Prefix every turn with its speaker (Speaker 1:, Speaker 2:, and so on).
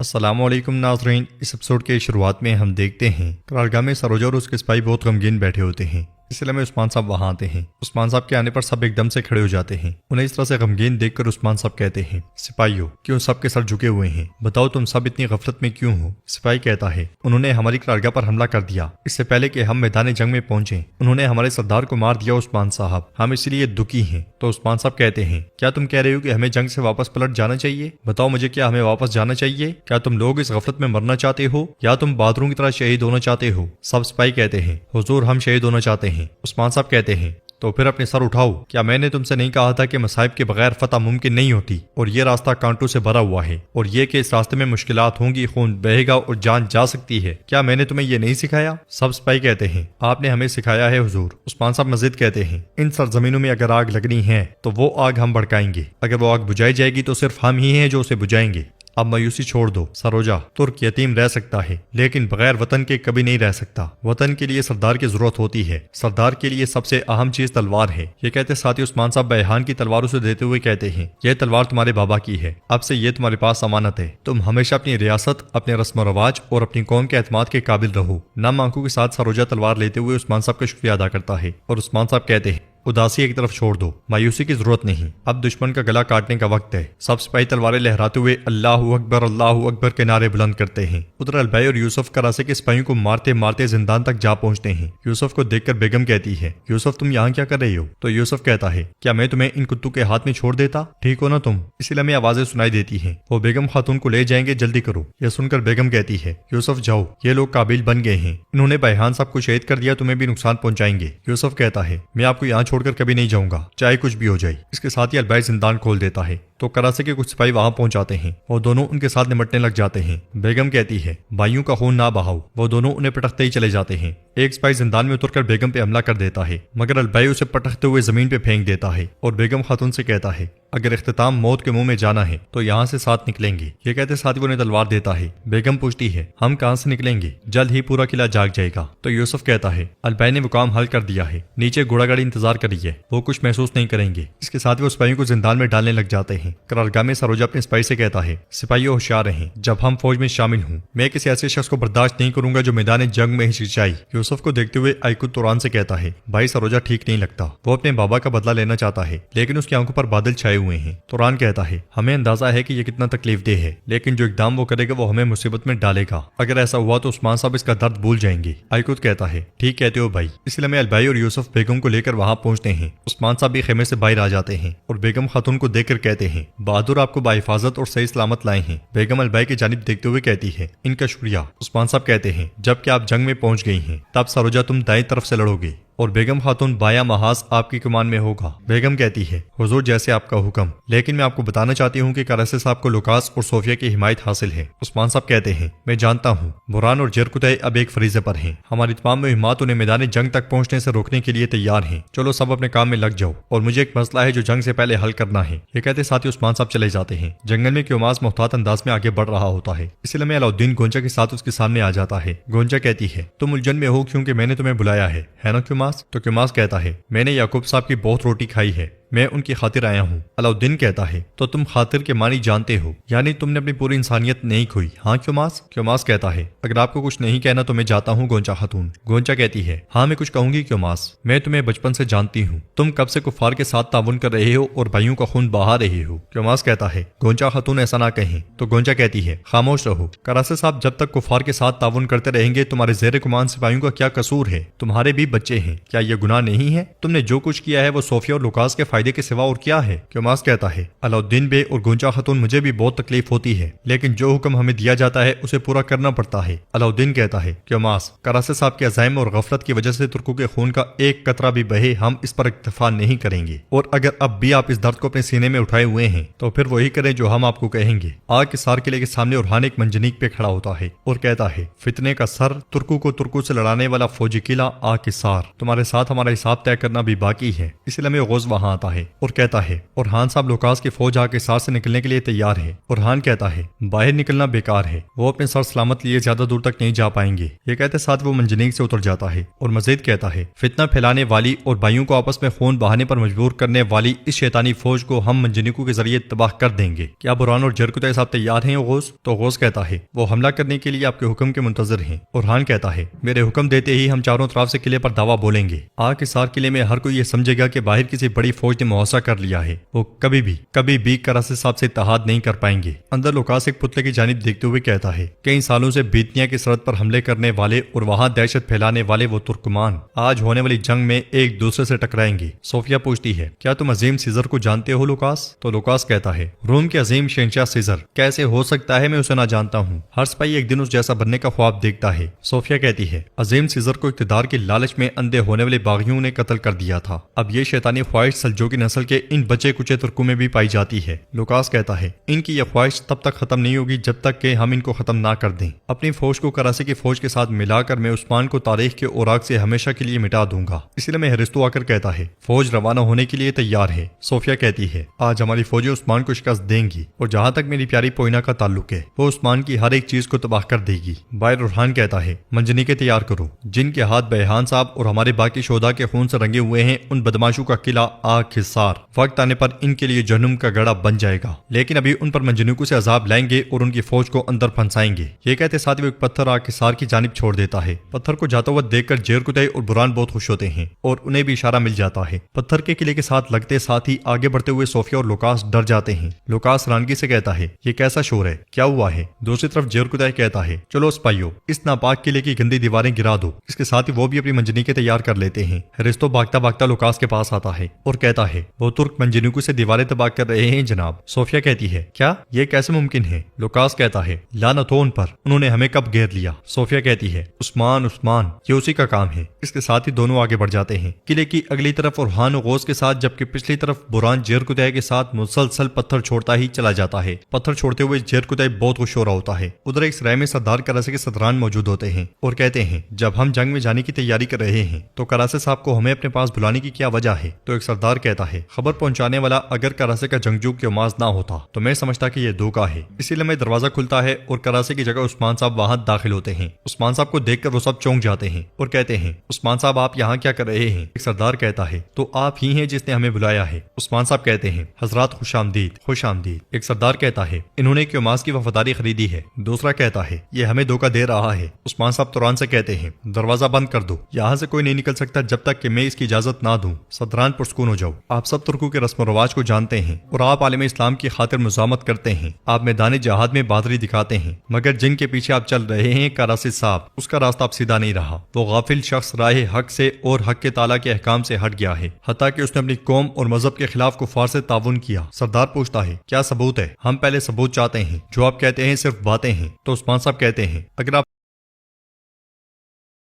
Speaker 1: السلام علیکم ناظرین، اس ایپیسوڈ کے شروعات میں ہم دیکھتے ہیں قرارگاہ میں سروجا اور اس کے سپاہی بہت غمگین بیٹھے ہوتے ہیں۔ اس لیے میں عثمان صاحب وہاں آتے ہیں۔ عثمان صاحب کے آنے پر سب ایک دم سے کھڑے ہو جاتے ہیں۔ انہیں اس طرح سے غمگین دیکھ کر عثمان صاحب کہتے ہیں، سپاہیوں کیوں سب کے سر جھکے ہوئے ہیں؟ بتاؤ تم سب اتنی غفلت میں کیوں ہو؟ سپاہی کہتا ہے، انہوں نے ہماری قرارگاہ پر حملہ کر دیا اس سے پہلے کہ ہم میدان جنگ میں پہنچیں۔ انہوں نے ہمارے سردار کو مار دیا عثمان صاحب، ہم اس لیے دکھی ہیں۔ تو عثمان صاحب کہتے ہیں، کیا تم کہہ رہے ہو کہ ہمیں جنگ سے واپس پلٹ جانا چاہیے؟ بتاؤ مجھے، کیا ہمیں واپس جانا چاہیے؟ کیا تم لوگ اس غفلت میں مرنا چاہتے ہو یا تم بہادروں کی طرح شہید ہونا چاہتے ہو؟ سب سپاہی کہتے ہیں، حضور ہم شہید ہونا چاہتے ہیں۔ عثمان صاحب کہتے ہیں، تو پھر اپنے سر اٹھاؤ، کیا میں نے تم سے نہیں کہا تھا کہ مصائب کے بغیر فتح ممکن نہیں ہوتی، اور یہ راستہ کانٹوں سے بھرا ہوا ہے، اور یہ کہ اس راستے میں مشکلات ہوں گی، خون بہے گا اور جان جا سکتی ہے؟ کیا میں نے تمہیں یہ نہیں سکھایا؟ سب سپاہی کہتے ہیں، آپ نے ہمیں سکھایا ہے حضور۔ عثمان صاحب مزید کہتے ہیں، ان سرزمینوں میں اگر آگ لگنی ہے تو وہ آگ ہم بھڑکائیں گے، اگر وہ آگ بجھائی جائے گی تو صرف ہم ہی ہیں جو اسے بجھائیں گے۔ اب مایوسی چھوڑ دو سروجا، ترک یتیم رہ سکتا ہے لیکن بغیر وطن کے کبھی نہیں رہ سکتا۔ وطن کے لیے سردار کی ضرورت ہوتی ہے، سردار کے لیے سب سے اہم چیز تلوار ہے۔ یہ کہتے ساتھ ہی عثمان صاحب بیہان کی تلوار اسے دیتے ہوئے کہتے ہیں، یہ تلوار تمہارے بابا کی ہے، اب سے یہ تمہارے پاس امانت ہے، تم ہمیشہ اپنی ریاست، اپنے رسم و رواج اور اپنی قوم کے اعتماد کے قابل رہو۔ نم آنکھوں کے ساتھ سروجا تلوار لیتے ہوئے عثمان صاحب کا شکریہ ادا کرتا ہے، اور عثمان صاحب کہتے ہیں، اداسی ایک طرف چھوڑ دو، مایوسی کی ضرورت نہیں، اب دشمن کا گلا کاٹنے کا وقت ہے۔ سب سپاہی تلواریں لہراتے ہوئے اللہ اکبر کے نعرے بلند کرتے ہیں۔ ادھر البائی اور یوسف کراسے کے سپاہیوں کو مارتے مارتے زندان تک جا پہنچتے ہیں۔ یوسف کو دیکھ کر بیگم کہتی ہے، یوسف تم یہاں کیا کر رہے ہو؟ تو یوسف کہتا ہے، کیا میں تمہیں ان کتوں کے ہاتھ میں چھوڑ دیتا؟ ٹھیک ہو نا تم؟ اسی لمحے آوازیں سنائی دیتی ہیں، وہ بیگم خاتون کو لے جائیں گے، جلدی کرو۔ یہ سن کر بیگم کہتی ہے، یوسف جاؤ، یہ لوگ قابل بن گئے ہیں، انہوں نے بیہان صاحب کو شہید کر دیا، تمہیں بھی نقصان پہنچائیں گے۔ یوسف کہتا ہے، میں آپ کو یہاں چھوڑ کر کبھی نہیں جاؤں گا، چاہے کچھ بھی ہو جائے۔ اس کے ساتھ ہی البائی زندان کھول دیتا ہے تو کراسے کے کچھ سپاہی وہاں پہنچ جاتے ہیں، وہ دونوں ان کے ساتھ نمٹنے لگ جاتے ہیں۔ بیگم کہتی ہے، بھائیوں کا خون نہ بہاؤ، وہ دونوں انہیں پٹکتے ہی چلے جاتے ہیں۔ ایک سپاہی زندان میں اتر کر بیگم پہ حملہ کر دیتا ہے، مگر البائی اسے پٹکتے ہوئے زمین پہ پھینک دیتا ہے اور بیگم خاتون سے کہتا ہے، اگر اختتام موت کے منہ میں جانا ہے تو یہاں سے ساتھ نکلیں گے۔ یہ کہتے ساتھ ہی وہ انہیں تلوار دیتا ہے۔ بیگم پوچھتی ہے، ہم کہاں سے نکلیں گے؟ جلد ہی پورا قلعہ جاگ جائے گا۔ تو یوسف کہتا ہے، البائی نے وہ کام حل کر دیا ہے، نیچے گھوڑا گاڑی انتظار کریے، وہ کچھ محسوس نہیں کریں گے۔ اس کے ساتھ وہ سپاہیوں کو زندان میں ڈالنے لگ جاتے ہیں۔ قرارگاہ میں سروجا اپنے سپاہی سے کہتا ہے، سپاہیوں ہوشیار رہیں، جب ہم فوج میں شامل ہوں میں کسی ایسے شخص کو برداشت نہیں کروں گا جو میدان جنگ میں ہچکچائے۔ یوسف کو دیکھتے ہوئے ایکوت توران سے کہتا ہے، بھائی سروجا ٹھیک نہیں لگتا، وہ اپنے بابا کا بدلہ لینا چاہتا ہے لیکن اس کی آنکھوں پر بادل چھائے ہوئے ہیں۔ توران کہتا ہے، ہمیں اندازہ ہے کہ یہ کتنا تکلیف دہ ہے لیکن جو اقدام وہ کرے گا وہ ہمیں مصیبت میں ڈالے گا، اگر ایسا ہوا تو عثمان صاحب اس کا درد بھول جائیں گے۔ ایکوت کہتا ہے، ٹھیک کہتے ہو بھائی۔ اس لیے میں البائی اور یوسف بیگم کو لے کر وہاں پہنچتے ہیں۔ عثمان صاحب بھی خیمے سے باہر آ جاتے ہیں اور بیگم خاتون کو دیکھ کر کہتے ہیں، بہادر آپ کو باحفاظت اور صحیح سلامت لائے ہیں۔ بیگم البائی کی جانب دیکھتے ہوئے کہتی ہے، ان کا شکریہ۔ عثمان صاحب کہتے ہیں، جب کہ آپ جنگ میں پہنچ گئی ہیں تب سروجا تم دائیں طرف سے لڑو گے اور بیگم خاتون بایاں محاذ آپ کی کمان میں ہوگا۔ بیگم کہتی ہے، حضور جیسے آپ کا حکم، لیکن میں آپ کو بتانا چاہتی ہوں کہ کراسے صاحب کو لوکاس اور صوفیہ کی حمایت حاصل ہے۔ عثمان صاحب کہتے ہیں، میں جانتا ہوں، بران اور جرکتہ اب ایک فریضے پر ہیں، ہماری تمام مہمات انہیں میدان جنگ تک پہنچنے سے روکنے کے لیے تیار ہیں، چلو سب اپنے کام میں لگ جاؤ، اور مجھے ایک مسئلہ ہے جو جنگ سے پہلے حل کرنا ہے۔ یہ کہتے ساتھ ہی عثمان صاحب چلے جاتے ہیں۔ جنگل میں کیوماس محتاط انداز میں آگے بڑھ رہا ہوتا ہے، اس لیے علاؤالدین گونجا کے ساتھ اس کے سامنے آ جاتا ہے۔ گونجا کہتی ہے، تم الجھن میں ہو کیونکہ میں نے تمہیں بلایا ہے نا کیوماس؟ تو کیوماس کہتا ہے، میں نے یعقوب صاحب کی بہت روٹی کھائی ہے، میں ان کی خاطر آیا ہوں۔ علاؤالدین کہتا ہے، تو تم خاطر کے معنی جانتے ہو، یعنی تم نے اپنی پوری انسانیت نہیں کھوئی، ہاں کیوماس؟ کیوماس کہتا ہے، اگر آپ کو کچھ نہیں کہنا تو میں جاتا ہوں گونجا خاتون۔ گونجا کہتی ہے، ہاں میں کچھ کہوں گی کیوماس، میں تمہیں بچپن سے جانتی ہوں، تم کب سے کفار کے ساتھ تعاون کر رہے ہو اور بھائیوں کا خون بہا رہے ہو۔ کیوماس کہتا ہے، گونجا خاتون ایسا نہ کہیں۔ تو گونجا کہتی ہے، خاموش رہو، کراسے صاحب جب تک کفار کے ساتھ تعاون کرتے رہیں گے تمہارے زیر کمان سپاہیوں کا کیا قصور ہے؟ تمہارے بھی بچے ہیں، کیا یہ گناہ نہیں ہے؟ تم نے جو کچھ کیا ہے وہ صوفیہ اور لوکاس کے فائدے کے سوا اور کیا ہے؟ کیوماس کہتا ہے، علاؤالدین بے اور گونجا خاتون مجھے بھی بہت تکلیف ہوتی ہے لیکن جو حکم ہمیں دیا جاتا ہے اسے پورا کرنا پڑتا ہے۔ علاؤالدین کہتا ہے، کیوماس، کراسے صاحب کے عزائم اور غفلت کی وجہ سے ترکوں کے خون کا ایک قطرہ بھی بہے ہم اس پر اکتفا نہیں کریں گے، اور اگر اب بھی آپ اس درد کو اپنے سینے میں اٹھائے ہوئے ہیں تو پھر وہی کریں جو ہم آپ کو کہیں گے۔ آگ کے سار قلعے کے سامنے اورحان ایک منجنیق پہ کھڑا ہوتا ہے اور کہتا ہے، فتنے کا سر، ترکوں کو ترکوں سے لڑانے والا فوجی قلعہ آگ کے سار، تمہارے ساتھ ہمارا حساب طے کرنا بھی باقی ہے۔ اس لیے غوث وہاں آتا دیتا ہے اور کہتا ہے اورحان صاحب لوکاس کی فوج آگ حصار سے نکلنے کے لیے تیار ہے۔ اورحان کہتا ہے باہر نکلنا بیکار ہے، وہ اپنے سر سلامت لیے زیادہ دور تک نہیں جا پائیں گے۔ یہ کہتے ساتھ وہ منجنیق سے اتر جاتا ہے اور مزید کہتا ہے فتنہ پھیلانے والی اور بھائیوں کو آپس میں خون بہانے پر مجبور کرنے والی اس شیطانی فوج کو ہم منجنیقوں کے ذریعے تباہ کر دیں گے۔ کیا برہان اور جرکتہ صاحب تیار ہیں غوث؟ تو غوث کہتا ہے وہ حملہ کرنے کے لیے آپ کے حکم کے منتظر ہیں۔ اورحان کہتا ہے میرے حکم دیتے ہی ہم چاروں طرف سے قلعے پر دعویٰ بولیں گے۔ آگ حصار قلعے میں ہر کوئی یہ سمجھے گا کہ باہر کسی بڑی فوج نے محاصرہ کر لیا ہے، وہ کبھی بھی کراسے صاحب سے اتحاد نہیں کر پائیں گے۔ اندر لوکاس ایک پتلے کی جانب دیکھتے ہوئے کہتا ہے کئی سالوں سے بیتنیا کی سرحد پر حملے کرنے والے اور وہاں دہشت پھیلانے والے وہ ترکمان آج ہونے والی جنگ میں ایک دوسرے سے ٹکرائیں گے۔ صوفیہ پوچھتی ہے کیا تم عظیم سیزر کو جانتے ہو لوکاس؟ تو لوکاس کہتا ہے روم کے عظیم شہنشاہ سیزر کیسے ہو سکتا ہے، میں اسے نہ جانتا ہوں۔ ہر سپاہی ایک دن اس جیسا بننے کا خواب دیکھتا ہے۔ صوفیہ کہتی ہے عظیم سیزر کو اقتدار کی لالچ میں اندھے ہونے والے باغیوں نے قتل کر دیا تھا۔ اب یہ شیطانی خواہش سلجوقی نسل کے ان بچے کچے ترکوں میں بھی پائی جاتی ہے۔ لوکاس کہتا ہے ان کی یہ خواہش تب تک ختم نہیں ہوگی جب تک کہ ہم ان کو ختم نہ کر دیں۔ اپنی فوج کو کراسی کی فوج کے ساتھ ملا کر میں عثمان کو تاریخ کے اوراق سے ہمیشہ کے لیے مٹا دوں گا۔ اسی لیے میں ہرستو آ کر کہتا ہے فوج روانہ ہونے کے لیے تیار ہے۔ صوفیہ کہتی ہے آج ہماری فوجیں عثمان کو شکست دیں گی اور جہاں تک میری پیاری پوئنا کا تعلق ہے وہ عثمان کی ہر ایک چیز کو تباہ کر دے گی۔ باہر اورحان کہتا ہے منجنیقیں تیار کرو، جن کے ہاتھ بیحان صاحب اور ہمارے باقی شہداء کے خون سے رنگے ہوئے ہیں ان بدماشوں کا قلعہ آگ حصار وقت آنے پر ان کے لیے جہنم کا گڑھا بن جائے گا، لیکن ابھی ان پر منجنیقوں سے عذاب لائیں گے اور ان کی فوج کو اندر پھنسائیں گے۔ یہ کہتے ساتھ وہ ایک پتھر آگ حصار کی جانب چھوڑ دیتا ہے۔ پتھر کو جاتا ہوا دیکھ کر جیرکتائی اور برہان بہت خوش ہوتے ہیں اور انہیں بھی اشارہ مل جاتا ہے۔ پتھر کے قلعے کے ساتھ لگتے ساتھ ہی آگے بڑھتے ہوئے صوفیہ اور لوکاس ڈر جاتے ہیں۔ لوکاس رانگی سے کہتا ہے یہ کیسا شور ہے، کیا ہوا ہے؟ دوسری طرف جیرکتائی کہتا ہے چلو سپاہیو اس ناپاک قلعے کی گندی دیواریں گرا دو۔ اس کے ساتھ ہی وہ بھی اپنی منجنیقیں تیار کر لیتے ہیں۔ ہرستو بھاگتا بھاگتا لوکاس کے پاس آتا ہے اور کہتا ہے وہ ترک منجنیقوں سے دیواریں تباہ کر رہے ہیں جناب۔ صوفیہ کہتی ہے کیا یہ کیسے ممکن ہے؟ لوکاس کہتا ہے لعنت ہو ان پر، انہوں نے ہمیں کب گھیر لیا۔ صوفیہ کہتی ہے عثمان یہ اسی کا کام ہے۔ اس کے ساتھ ہی دونوں آگے بڑھ جاتے ہیں۔ قلعے کی اگلی طرف اورحان و غوث کے ساتھ، جبکہ پچھلی طرف برہان جیرکتائی کے ساتھ مسلسل پتھر چھوڑتا ہی چلا جاتا ہے۔ پتھر چھوڑتے ہوئے جیرکتائی بہت خوش ہو رہا ہوتا ہے۔ ادھر ایک سرائے میں سردار کراسی کے صدران موجود ہوتے ہیں اور کہتے ہیں جب ہم جنگ میں جانے کی تیاری کر رہے ہیں تو کراسی صاحب کو ہمیں اپنے پاس بلانے کی کیا وجہ ہے؟ تو ایک سردار کہتا ہے خبر پہنچانے والا اگر کراسی کا جنگجو کیوماز نہ ہوتا تو میں سمجھتا کہ یہ دھوکہ ہے، اسی لیے میں دروازہ کھلتا ہے اور کراسی کی جگہ عثمان صاحب وہاں داخل ہوتے ہیں۔ عثمان صاحب کو دیکھ کر وہ سب چونک جاتے ہیں اور کہتے ہیں عثمان صاحب آپ یہاں کیا کر رہے ہیں؟ ایک سردار کہتا ہے تو آپ ہی ہیں جس نے ہمیں بلایا ہے۔ عثمان صاحب کہتے ہیں حضرات خوش آمدید خوش آمدید۔ ایک سردار کہتا ہے انہوں نے کیوماز کی وفاداری خریدی ہے۔ دوسرا کہتا ہے یہ ہمیں دھوکہ دے رہا ہے۔ عثمان صاحب توران سے کہتے ہیں دروازہ بند کر دو، یہاں سے کوئی نہیں نکل سکتا جب تک کہ میں اس کی اجازت نہ دوں۔ صدران پرسکون ہو جاؤ، آپ سب ترکوں کے رسم و رواج کو جانتے ہیں اور آپ عالم اسلام کی خاطر مزاحمت کرتے ہیں، آپ میدان جہاد میں بہادری دکھاتے ہیں، مگر جن کے پیچھے آپ چل رہے ہیں کراسی صاحب اس کا راستہ اب سیدھا نہیں رہا۔ وہ غافل شخص راہ حق سے اور حق کے تعالیٰ کے احکام سے ہٹ گیا ہے، حتیٰ کہ اس نے اپنی قوم اور مذہب کے خلاف کفار سے تعاون کیا۔ سردار پوچھتا ہے کیا ثبوت ہے؟ ہم پہلے ثبوت چاہتے ہیں، جو آپ کہتے ہیں صرف باتیں ہیں۔ تو عثمان صاحب کہتے ہیں اگر آپ